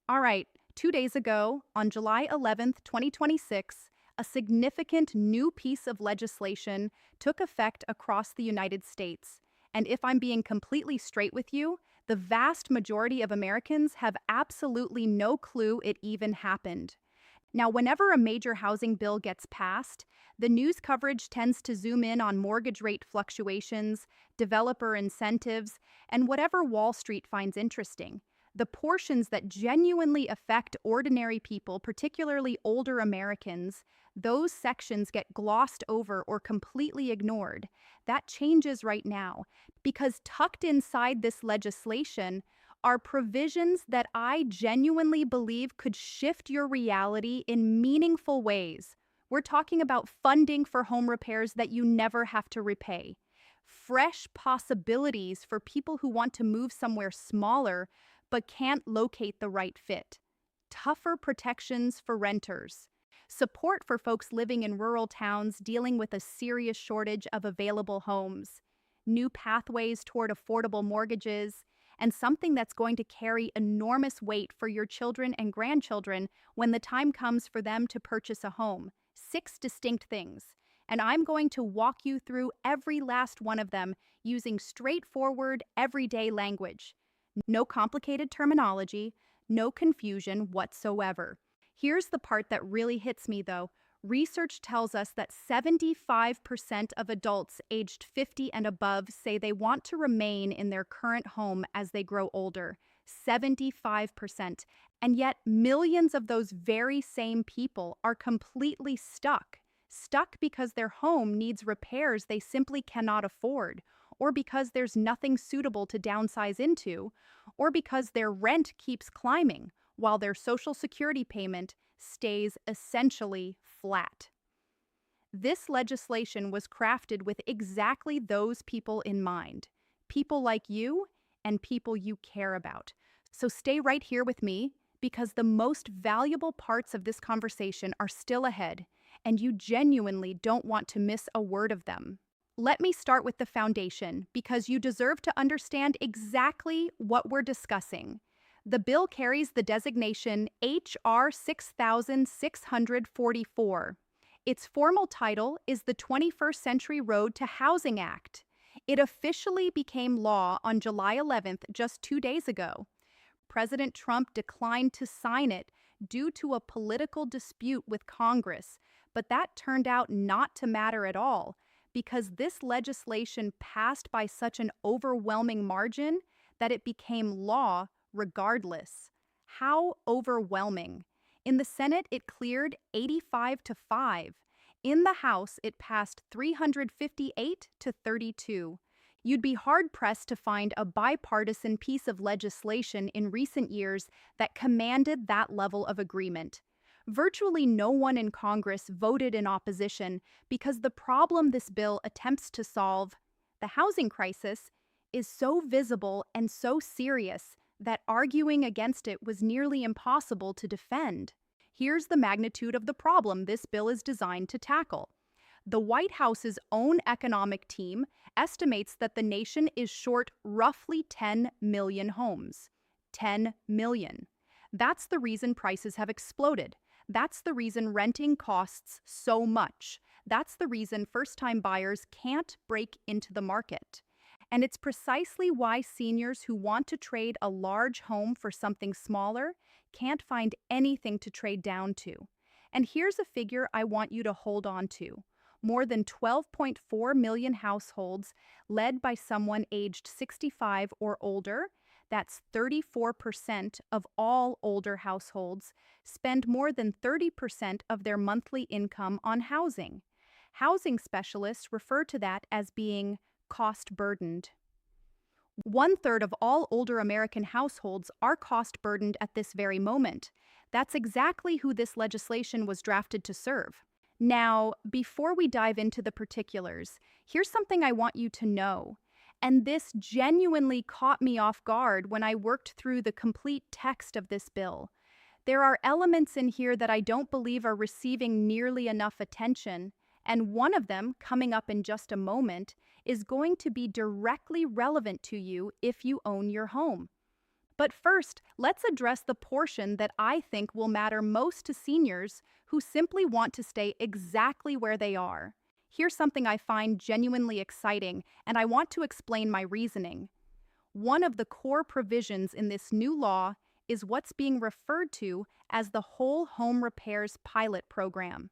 All right, 2 days ago, on July 11th, 2026, a significant new piece of legislation took effect across the United States. And if I'm being completely straight with you, the vast majority of Americans have absolutely no clue it even happened. Now, whenever a major housing bill gets passed, the news coverage tends to zoom in on mortgage rate fluctuations, developer incentives, and whatever Wall Street finds interesting. The portions that genuinely affect ordinary people, particularly older Americans, those sections get glossed over or completely ignored. That changes right now because tucked inside this legislation are provisions that I genuinely believe could shift your reality in meaningful ways. We're talking about funding for home repairs that you never have to repay, fresh possibilities for people who want to move somewhere smaller but can't locate the right fit, tougher protections for renters, support for folks living in rural towns dealing with a serious shortage of available homes, new pathways toward affordable mortgages, and something that's going to carry enormous weight for your children and grandchildren when the time comes for them to purchase a home. 6 distinct things. And I'm going to walk you through every last one of them using straightforward, everyday language. No complicated terminology, no confusion whatsoever. Here's the part that really hits me, though. Research tells us that 75% of adults aged 50 and above say they want to remain in their current home as they grow older. 75%. And yet, millions of those very same people are completely stuck. Stuck because their home needs repairs they simply cannot afford, or because there's nothing suitable to downsize into, or because their rent keeps climbing while their Social Security payment stays essentially flat. This legislation was crafted with exactly those people in mind, people like you and people you care about. So stay right here with me because the most valuable parts of this conversation are still ahead, and you genuinely don't want to miss a word of them. Let me start with the foundation because you deserve to understand exactly what we're discussing. The bill carries the designation H.R. 6644. Its formal title is the 21st Century Road to Housing Act. It officially became law on July 11th, just 2 days ago. President Trump declined to sign it due to a political dispute with Congress, but that turned out not to matter at all because this legislation passed by such an overwhelming margin that it became law regardless. How overwhelming. In the Senate, it cleared 85 to 5. In the House, it passed 358 to 32. You'd be hard-pressed to find a bipartisan piece of legislation in recent years that commanded that level of agreement. Virtually no one in Congress voted in opposition because the problem this bill attempts to solve, the housing crisis, is so visible and so serious that arguing against it was nearly impossible to defend. Here's the magnitude of the problem this bill is designed to tackle. The White House's own economic team estimates that the nation is short roughly 10 million homes. 10 million. That's the reason prices have exploded. That's the reason renting costs so much. That's the reason first-time buyers can't break into the market. And it's precisely why seniors who want to trade a large home for something smaller can't find anything to trade down to. And here's a figure I want you to hold on to. More than 12.4 million households led by someone aged 65 or older, that's 34% of all older households, spend more than 30% of their monthly income on housing. Housing specialists refer to that as being cost-burdened. 1/3 of all older American households are cost-burdened at this very moment. That's exactly who this legislation was drafted to serve. Now, before we dive into the particulars, here's something I want you to know. And this genuinely caught me off guard when I worked through the complete text of this bill. There are elements in here that I don't believe are receiving nearly enough attention, and one of them, coming up in just a moment, is going to be directly relevant to you if you own your home. But first, let's address the portion that I think will matter most to seniors who simply want to stay exactly where they are. Here's something I find genuinely exciting, and I want to explain my reasoning. One of the core provisions in this new law is what's being referred to as the Whole Home Repairs Pilot Program.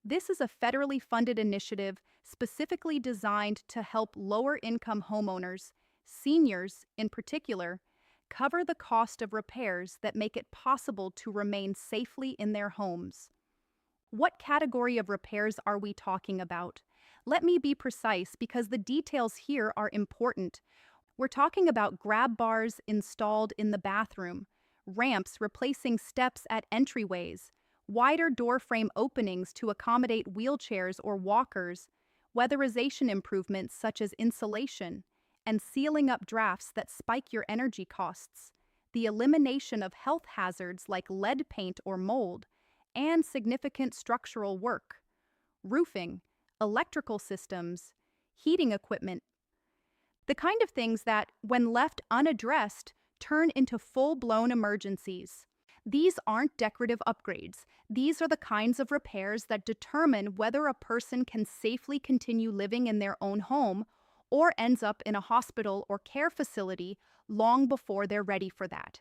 This is a federally funded initiative specifically designed to help lower-income homeowners, seniors in particular, cover the cost of repairs that make it possible to remain safely in their homes. What category of repairs are we talking about? Let me be precise because the details here are important. We're talking about grab bars installed in the bathroom, ramps replacing steps at entryways, wider door frame openings to accommodate wheelchairs or walkers, weatherization improvements such as insulation, and sealing up drafts that spike your energy costs, the elimination of health hazards like lead paint or mold, and significant structural work, roofing, electrical systems, heating equipment, the kind of things that, when left unaddressed, turn into full-blown emergencies. These aren't decorative upgrades. These are the kinds of repairs that determine whether a person can safely continue living in their own home or ends up in a hospital or care facility long before they're ready for that.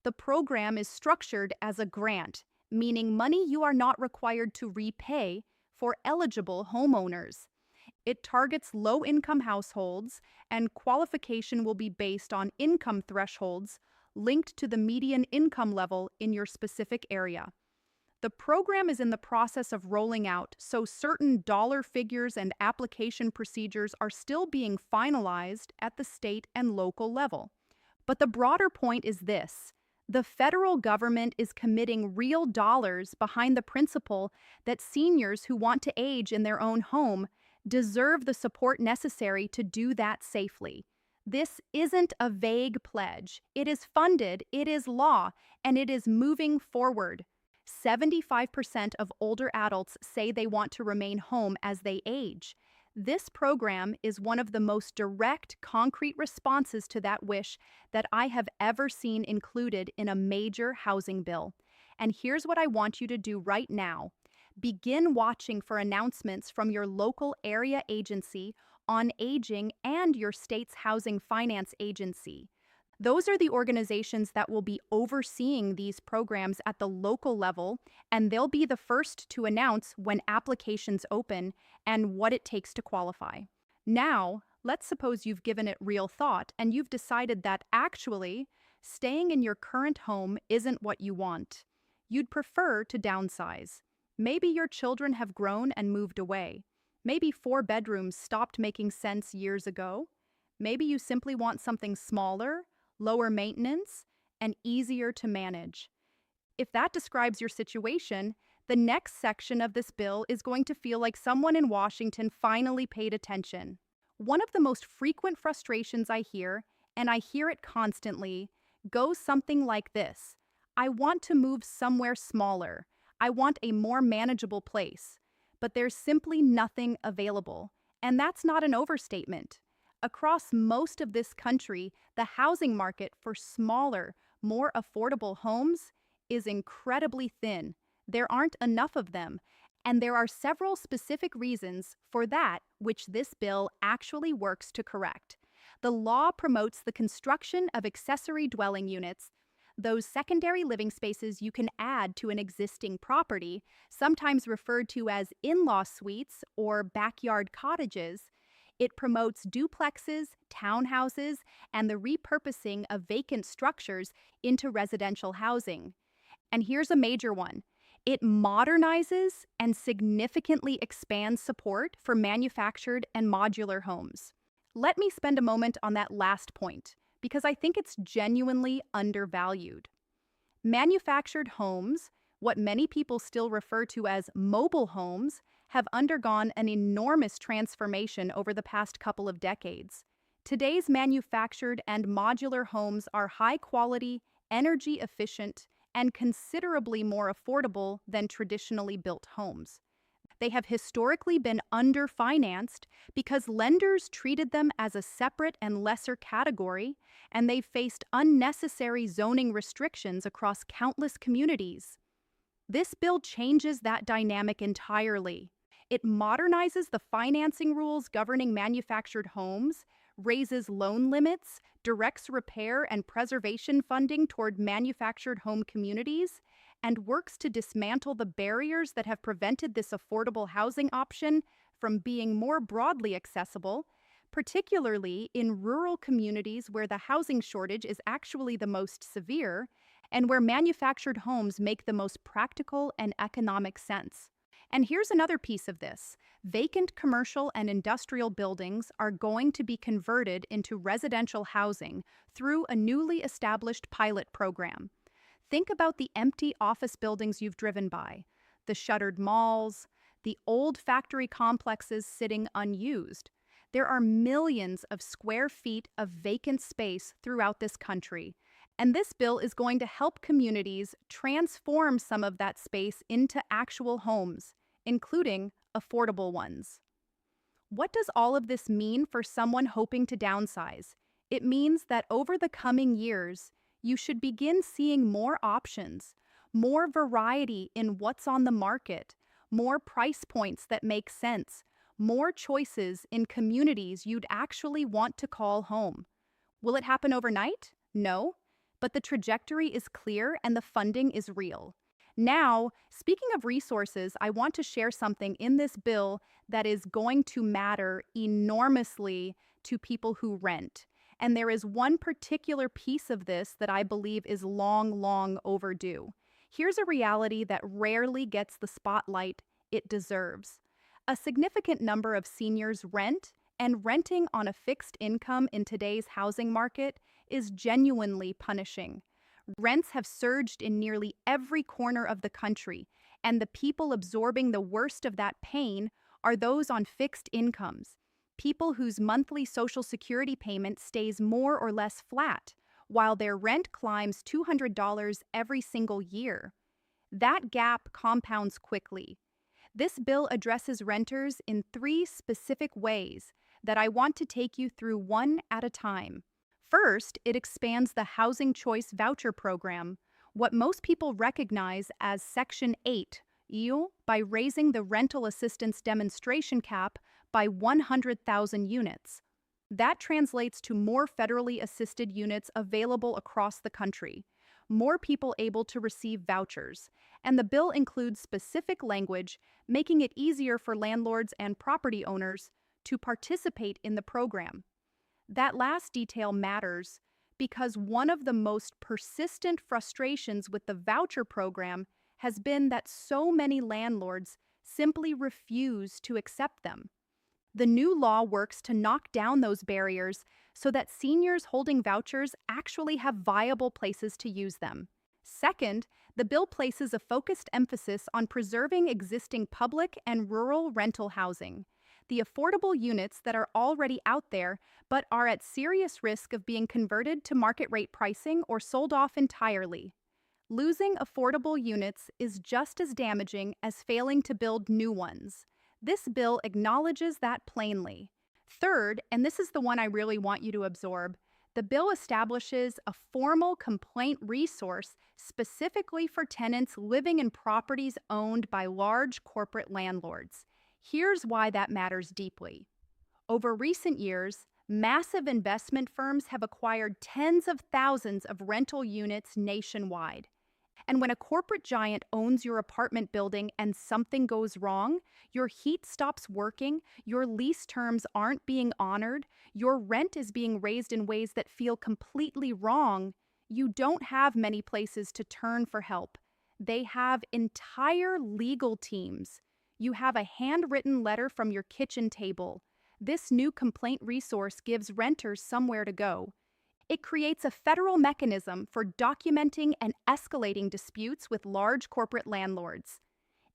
The program is structured as a grant, meaning money you are not required to repay for eligible homeowners. It targets low-income households, and qualification will be based on income thresholds linked to the median income level in your specific area. The program is in the process of rolling out, so certain dollar figures and application procedures are still being finalized at the state and local level. But the broader point is this: the federal government is committing real dollars behind the principle that seniors who want to age in their own home deserve the support necessary to do that safely. This isn't a vague pledge. It is funded, it is law, and it is moving forward. 75% of older adults say they want to remain home as they age. This program is one of the most direct, concrete responses to that wish that I have ever seen included in a major housing bill. And here's what I want you to do right now. Begin watching for announcements from your local area agency on aging and your state's housing finance agency. Those are the organizations that will be overseeing these programs at the local level, and they'll be the first to announce when applications open and what it takes to qualify. Now, let's suppose you've given it real thought and you've decided that actually, staying in your current home isn't what you want. You'd prefer to downsize. Maybe your children have grown and moved away. Maybe 4 bedrooms stopped making sense years ago. Maybe you simply want something smaller, lower maintenance, and easier to manage. If that describes your situation, the next section of this bill is going to feel like someone in Washington finally paid attention. One of the most frequent frustrations I hear, and I hear it constantly, goes something like this: I want to move somewhere smaller. I want a more manageable place. But there's simply nothing available. And that's not an overstatement. Across most of this country, the housing market for smaller, more affordable homes is incredibly thin. There aren't enough of them, and there are several specific reasons for that which this bill actually works to correct. The law promotes the construction of accessory dwelling units, those secondary living spaces you can add to an existing property, sometimes referred to as in-law suites or backyard cottages. It promotes duplexes, townhouses, and the repurposing of vacant structures into residential housing. And here's a major one. It modernizes and significantly expands support for manufactured and modular homes. Let me spend a moment on that last point, because I think it's genuinely undervalued. Manufactured homes, what many people still refer to as mobile homes, have undergone an enormous transformation over the past couple of decades. Today's manufactured and modular homes are high quality, energy efficient, and considerably more affordable than traditionally built homes. They have historically been underfinanced because lenders treated them as a separate and lesser category, and they've faced unnecessary zoning restrictions across countless communities. This bill changes that dynamic entirely. It modernizes the financing rules governing manufactured homes, raises loan limits, directs repair and preservation funding toward manufactured home communities, and works to dismantle the barriers that have prevented this affordable housing option from being more broadly accessible, particularly in rural communities where the housing shortage is actually the most severe and where manufactured homes make the most practical and economic sense. And here's another piece of this. Vacant commercial and industrial buildings are going to be converted into residential housing through a newly established pilot program. Think about the empty office buildings you've driven by, the shuttered malls, the old factory complexes sitting unused. There are millions of square feet of vacant space throughout this country, and this bill is going to help communities transform some of that space into actual homes, including affordable ones. What does all of this mean for someone hoping to downsize? It means that over the coming years, you should begin seeing more options, more variety in what's on the market, more price points that make sense, more choices in communities you'd actually want to call home. Will it happen overnight? No, but the trajectory is clear and the funding is real. Now, speaking of resources, I want to share something in this bill that is going to matter enormously to people who rent. And there is one particular piece of this that I believe is long, long overdue. Here's a reality that rarely gets the spotlight it deserves. A significant number of seniors rent, and renting on a fixed income in today's housing market is genuinely punishing. Rents have surged in nearly every corner of the country, and the people absorbing the worst of that pain are those on fixed incomes, people whose monthly Social Security payment stays more or less flat, while their rent climbs $200 every single year. That gap compounds quickly. This bill addresses renters in 3 specific ways that I want to take you through one at a time. First, it expands the Housing Choice Voucher Program, what most people recognize as Section 8, by raising the rental assistance demonstration cap by 100,000 units. That translates to more federally assisted units available across the country, more people able to receive vouchers, and the bill includes specific language making it easier for landlords and property owners to participate in the program. That last detail matters because one of the most persistent frustrations with the voucher program has been that so many landlords simply refuse to accept them. The new law works to knock down those barriers so that seniors holding vouchers actually have viable places to use them. Second, the bill places a focused emphasis on preserving existing public and rural rental housing, the affordable units that are already out there but are at serious risk of being converted to market rate pricing or sold off entirely. Losing affordable units is just as damaging as failing to build new ones. This bill acknowledges that plainly. Third, and this is the one I really want you to absorb, the bill establishes a formal complaint resource specifically for tenants living in properties owned by large corporate landlords. Here's why that matters deeply. Over recent years, massive investment firms have acquired tens of thousands of rental units nationwide. And when a corporate giant owns your apartment building and something goes wrong, your heat stops working, your lease terms aren't being honored, your rent is being raised in ways that feel completely wrong, you don't have many places to turn for help. They have entire legal teams. You have a handwritten letter from your kitchen table. This new complaint resource gives renters somewhere to go. It creates a federal mechanism for documenting and escalating disputes with large corporate landlords.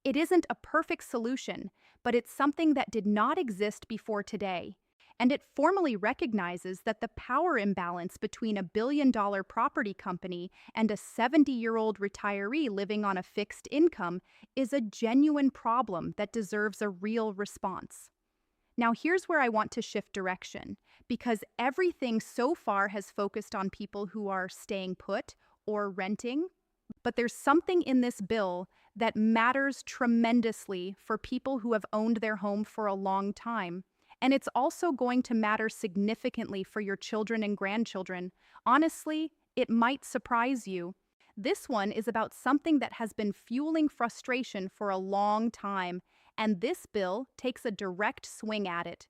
It isn't a perfect solution, but it's something that did not exist before today. and it formally recognizes that the power imbalance between a billion-dollar property company and a 70-year-old retiree living on a fixed income is a genuine problem that deserves a real response. Now, here's where I want to shift direction, because everything so far has focused on people who are staying put or renting, but there's something in this bill that matters tremendously for people who have owned their home for a long time. And it's also going to matter significantly for your children and grandchildren. Honestly, it might surprise you. This one is about something that has been fueling frustration for a long time, and this bill takes a direct swing at it.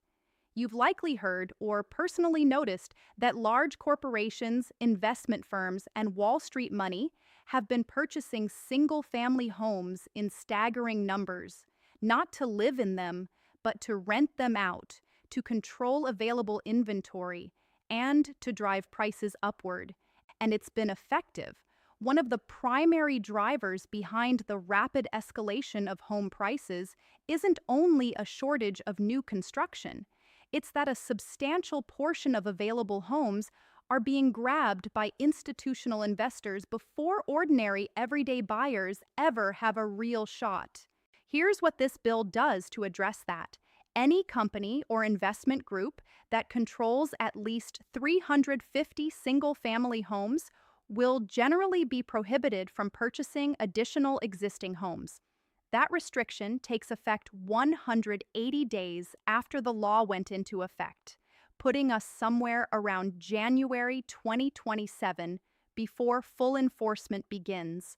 You've likely heard or personally noticed that large corporations, investment firms, and Wall Street money have been purchasing single-family homes in staggering numbers, not to live in them, but to rent them out, to control available inventory, and to drive prices upward. And it's been effective. One of the primary drivers behind the rapid escalation of home prices isn't only a shortage of new construction. It's that a substantial portion of available homes are being grabbed by institutional investors before ordinary everyday buyers ever have a real shot. Here's what this bill does to address that. Any company or investment group that controls at least 350 single-family homes will generally be prohibited from purchasing additional existing homes. That restriction takes effect 180 days after the law went into effect, putting us somewhere around January 2027 before full enforcement begins.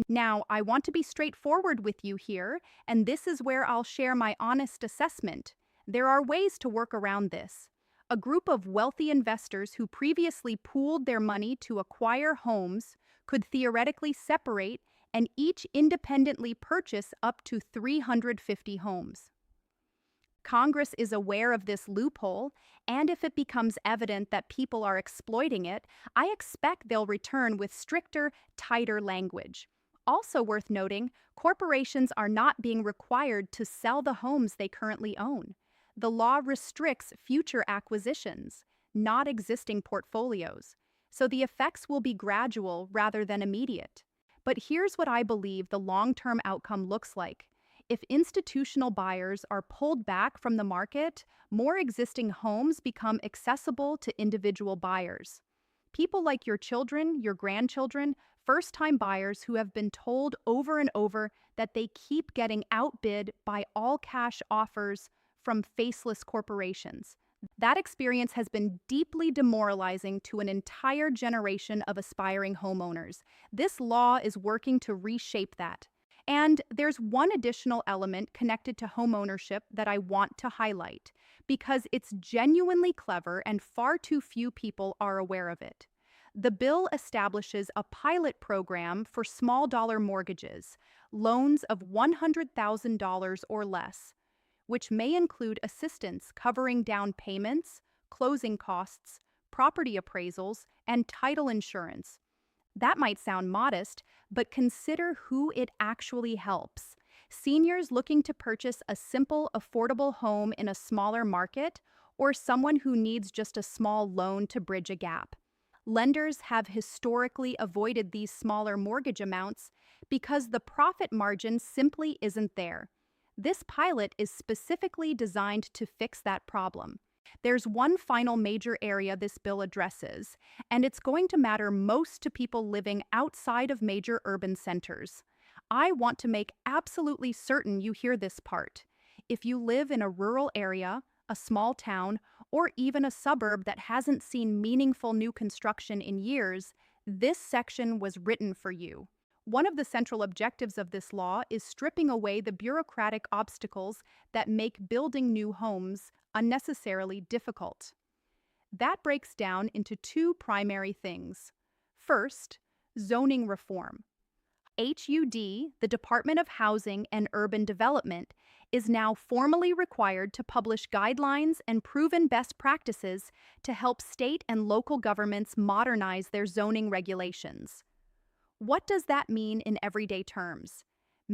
Now, I want to be straightforward with you here, and this is where I'll share my honest assessment. There are ways to work around this. A group of wealthy investors who previously pooled their money to acquire homes could theoretically separate and each independently purchase up to 350 homes. Congress is aware of this loophole, and if it becomes evident that people are exploiting it, I expect they'll return with stricter, tighter language. Also worth noting, corporations are not being required to sell the homes they currently own. The law restricts future acquisitions, not existing portfolios, so the effects will be gradual rather than immediate. But here's what I believe the long-term outcome looks like. If institutional buyers are pulled back from the market, more existing homes become accessible to individual buyers. People like your children, your grandchildren, first-time buyers who have been told over and over that they keep getting outbid by all-cash offers from faceless corporations. That experience has been deeply demoralizing to an entire generation of aspiring homeowners. This law is working to reshape that. And there's one additional element connected to homeownership that I want to highlight, because it's genuinely clever and far too few people are aware of it. The bill establishes a pilot program for small-dollar mortgages, loans of $100,000 or less, which may include assistance covering down payments, closing costs, property appraisals, and title insurance. That might sound modest, but consider who it actually helps. Seniors looking to purchase a simple, affordable home in a smaller market, or someone who needs just a small loan to bridge a gap. Lenders have historically avoided these smaller mortgage amounts because the profit margin simply isn't there. This pilot is specifically designed to fix that problem. There's one final major area this bill addresses, and it's going to matter most to people living outside of major urban centers. I want to make absolutely certain you hear this part. If you live in a rural area, a small town, or even a suburb that hasn't seen meaningful new construction in years, this section was written for you. One of the central objectives of this law is stripping away the bureaucratic obstacles that make building new homes unnecessarily difficult. That breaks down into two primary things. First, zoning reform. HUD, the Department of Housing and Urban Development, is now formally required to publish guidelines and proven best practices to help state and local governments modernize their zoning regulations. What does that mean in everyday terms?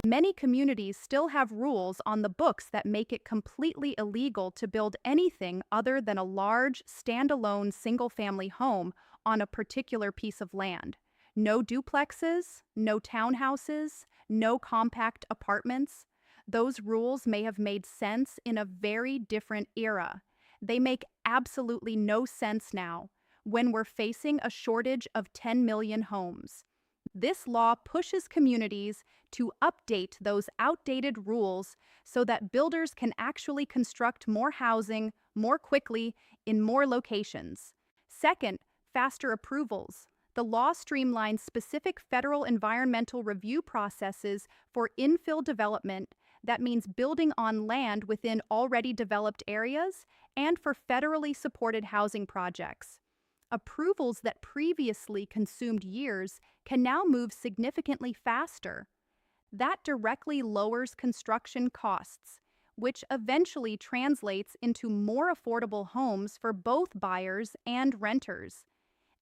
Many communities still have rules on the books that make it completely illegal to build anything other than a large, standalone single family home on a particular piece of land. No duplexes, no townhouses, no compact apartments. Those rules may have made sense in a very different era. They make absolutely no sense now when we're facing a shortage of 10 million homes. This law pushes communities to update those outdated rules so that builders can actually construct more housing more quickly in more locations. Second, faster approvals. The law streamlines specific federal environmental review processes for infill development. That means building on land within already developed areas and for federally supported housing projects. Approvals that previously consumed years can now move significantly faster. That directly lowers construction costs, which eventually translates into more affordable homes for both buyers and renters.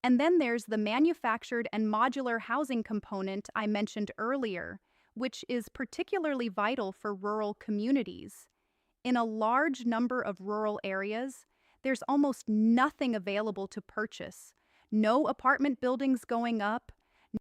And then there's the manufactured and modular housing component I mentioned earlier, which is particularly vital for rural communities. In a large number of rural areas, there's almost nothing available to purchase. No apartment buildings going up,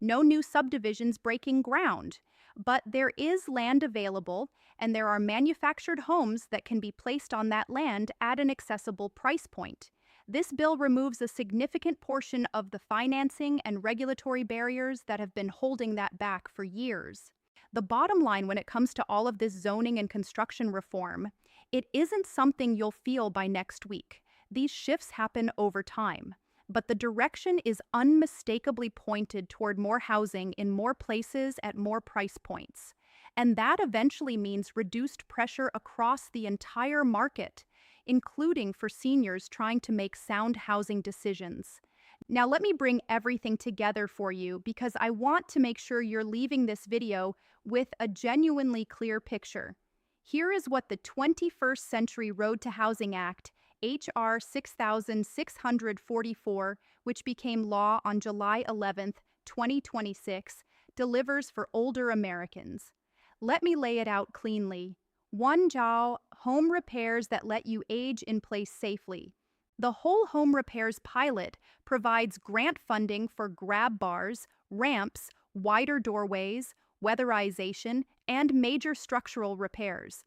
no new subdivisions breaking ground. But there is land available, and there are manufactured homes that can be placed on that land at an accessible price point. This bill removes a significant portion of the financing and regulatory barriers that have been holding that back for years. The bottom line when it comes to all of this zoning and construction reform, it isn't something you'll feel by next week. These shifts happen over time, but the direction is unmistakably pointed toward more housing in more places at more price points. And that eventually means reduced pressure across the entire market, including for seniors trying to make sound housing decisions. Now let me bring everything together for you because I want to make sure you're leaving this video with a genuinely clear picture. Here is what the 21st Century Road to Housing Act, H.R. 6644, which became law on July 11, 2026, delivers for older Americans. Let me lay it out cleanly. 1. Home repairs that let you age in place safely. The Whole Home Repairs pilot provides grant funding for grab bars, ramps, wider doorways, weatherization, and major structural repairs.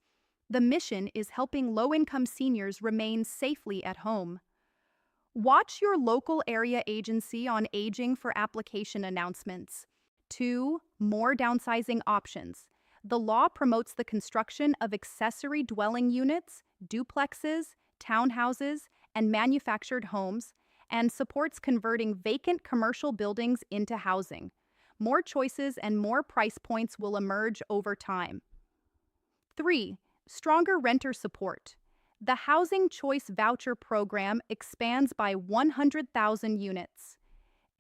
The mission is helping low-income seniors remain safely at home. Watch your local area agency on aging for application announcements. 2. More downsizing options. The law promotes the construction of accessory dwelling units, duplexes, townhouses, and manufactured homes, and supports converting vacant commercial buildings into housing. More choices and more price points will emerge over time. 3. Stronger renter support. The Housing Choice Voucher Program expands by 100,000 units.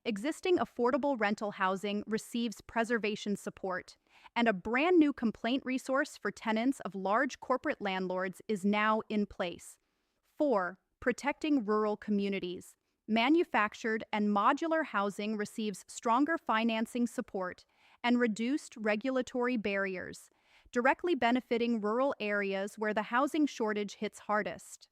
Existing affordable rental housing receives preservation support, and a brand new complaint resource for tenants of large corporate landlords is now in place. 4. Protecting rural communities. Manufactured and modular housing receives stronger financing support and reduced regulatory barriers, directly benefiting rural areas where the housing shortage hits hardest.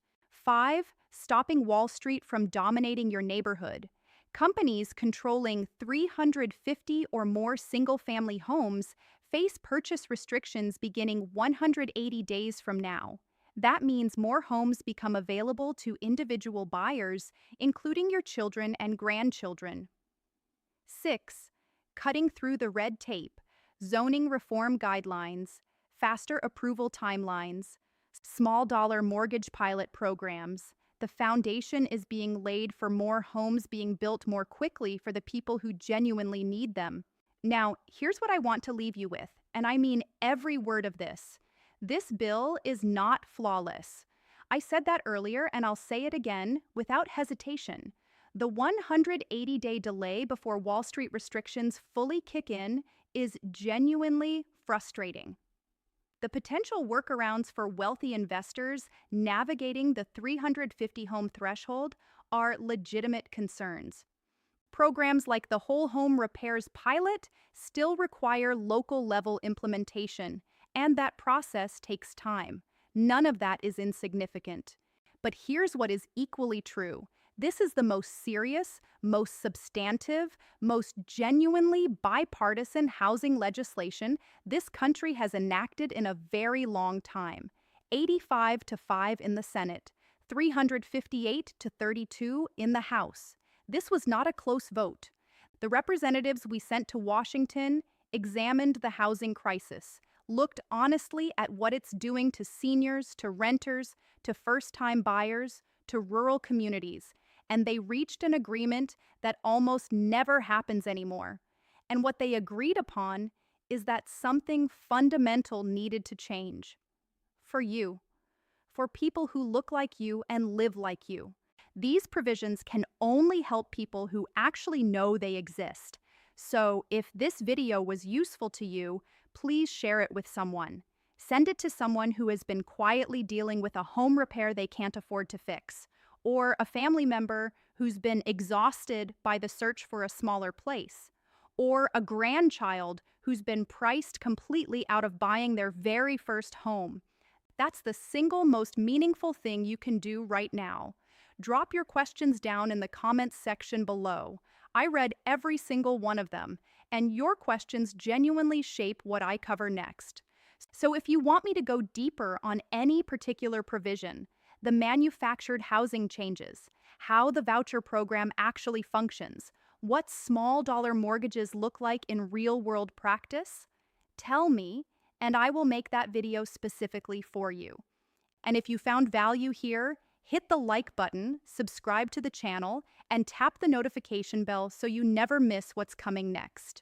5. Stopping Wall Street from dominating your neighborhood. Companies controlling 350 or more single-family homes face purchase restrictions beginning 180 days from now. That means more homes become available to individual buyers, including your children and grandchildren. 6. Cutting through the red tape. Zoning reform guidelines, faster approval timelines, small-dollar mortgage pilot programs. The foundation is being laid for more homes being built more quickly for the people who genuinely need them. Now, here's what I want to leave you with, and I mean every word of this. This bill is not flawless. I said that earlier, and I'll say it again without hesitation. The 180-day delay before Wall Street restrictions fully kick in is genuinely frustrating. The potential workarounds for wealthy investors navigating the 350 home threshold are legitimate concerns. Programs like the Whole Home Repairs Pilot still require local level implementation, and that process takes time. None of that is insignificant. But here's what is equally true. This is the most serious, most substantive, most genuinely bipartisan housing legislation this country has enacted in a very long time. 85 to 5 in the Senate, 358 to 32 in the House. This was not a close vote. The representatives we sent to Washington examined the housing crisis, looked honestly at what it's doing to seniors, to renters, to first-time buyers, to rural communities, and they reached an agreement that almost never happens anymore. And what they agreed upon is that something fundamental needed to change. For you, for people who look like you and live like you. These provisions can only help people who actually know they exist. So if this video was useful to you, please share it with someone. Send it to someone who has been quietly dealing with a home repair they can't afford to fix, or a family member who's been exhausted by the search for a smaller place, or a grandchild who's been priced completely out of buying their very first home. That's the single most meaningful thing you can do right now. Drop your questions down in the comments section below. I read every single one of them, and your questions genuinely shape what I cover next. So if you want me to go deeper on any particular provision, the manufactured housing changes, how the voucher program actually functions, what small dollar mortgages look like in real-world practice, tell me, and I will make that video specifically for you. And if you found value here, hit the like button, subscribe to the channel, and tap the notification bell so you never miss what's coming next.